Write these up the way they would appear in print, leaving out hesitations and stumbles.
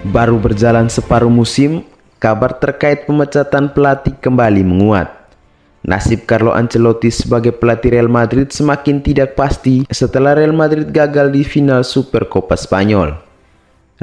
Baru berjalan separuh musim, kabar terkait pemecatan pelatih kembali menguat. Nasib Carlo Ancelotti sebagai pelatih Real Madrid semakin tidak pasti setelah Real Madrid gagal di final Supercopa Spanyol.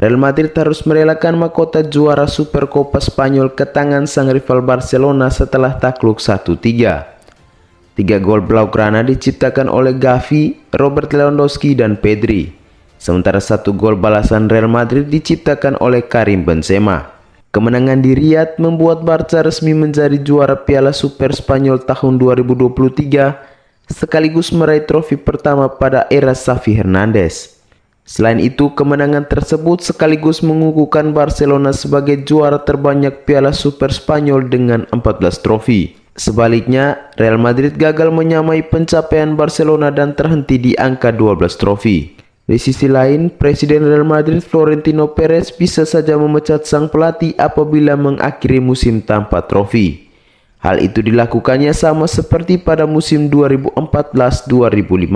Real Madrid harus merelakan mahkota juara Supercopa Spanyol ke tangan sang rival Barcelona setelah takluk 1-3. 3 gol Blaugrana diciptakan oleh Gavi, Robert Lewandowski, dan Pedri. Sementara 1 gol balasan Real Madrid diciptakan oleh Karim Benzema. Kemenangan di Riyadh membuat Barca resmi menjadi juara Piala Super Spanyol tahun 2023 sekaligus meraih trofi pertama pada era Xavi Hernandez. Selain itu, kemenangan tersebut sekaligus mengukuhkan Barcelona sebagai juara terbanyak Piala Super Spanyol dengan 14 trofi. Sebaliknya, Real Madrid gagal menyamai pencapaian Barcelona dan terhenti di angka 12 trofi. Di sisi lain, Presiden Real Madrid Florentino Perez bisa saja memecat sang pelatih apabila mengakhiri musim tanpa trofi. Hal itu dilakukannya sama seperti pada musim 2014-2015.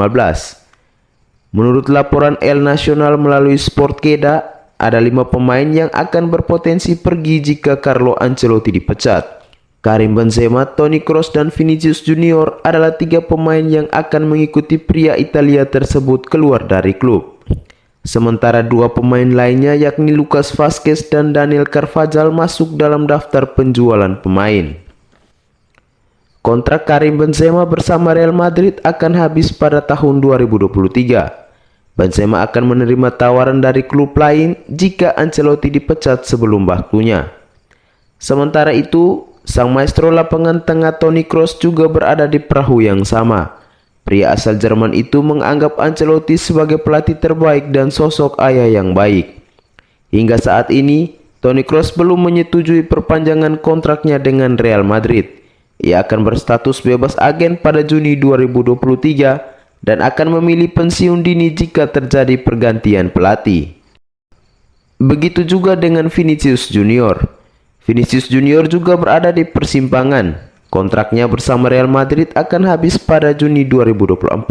Menurut laporan El Nacional melalui Sportqueda, ada 5 pemain yang akan berpotensi pergi jika Carlo Ancelotti dipecat. Karim Benzema, Toni Kroos, dan Vinicius Junior adalah 3 pemain yang akan mengikuti pria Italia tersebut keluar dari klub. Sementara 2 pemain lainnya yakni Lucas Vazquez dan Daniel Carvajal masuk dalam daftar penjualan pemain. Kontrak Karim Benzema bersama Real Madrid akan habis pada tahun 2023. Benzema akan menerima tawaran dari klub lain jika Ancelotti dipecat sebelum waktunya. Sementara itu, sang maestro lapangan tengah Toni Kroos juga berada di perahu yang sama. Pria asal Jerman itu menganggap Ancelotti sebagai pelatih terbaik dan sosok ayah yang baik. Hingga saat ini, Toni Kroos belum menyetujui perpanjangan kontraknya dengan Real Madrid. Ia akan berstatus bebas agen pada Juni 2023 dan akan memilih pensiun dini jika terjadi pergantian pelatih. Begitu juga dengan Vinicius Junior. Vinicius Junior juga berada di persimpangan. Kontraknya bersama Real Madrid akan habis pada Juni 2024.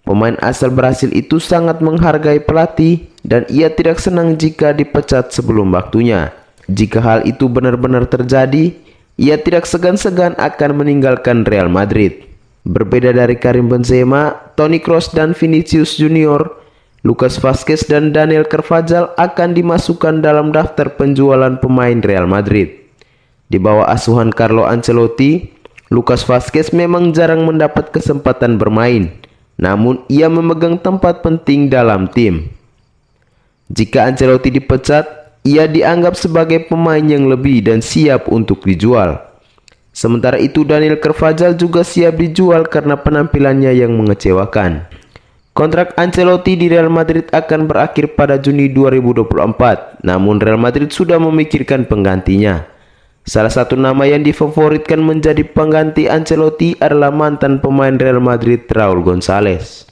Pemain asal Brasil itu sangat menghargai pelatih dan ia tidak senang jika dipecat sebelum waktunya. Jika hal itu benar-benar terjadi, ia tidak segan-segan akan meninggalkan Real Madrid. Berbeda dari Karim Benzema, Toni Kroos dan Vinicius Junior, Lucas Vazquez dan Daniel Carvajal akan dimasukkan dalam daftar penjualan pemain Real Madrid. Di bawah asuhan Carlo Ancelotti, Lucas Vazquez memang jarang mendapat kesempatan bermain, namun ia memegang tempat penting dalam tim. Jika Ancelotti dipecat, ia dianggap sebagai pemain yang lebih dan siap untuk dijual. Sementara itu, Daniel Carvajal juga siap dijual karena penampilannya yang mengecewakan. Kontrak Ancelotti di Real Madrid akan berakhir pada Juni 2024, namun Real Madrid sudah memikirkan penggantinya. Salah satu nama yang difavoritkan menjadi pengganti Ancelotti adalah mantan pemain Real Madrid Raúl González.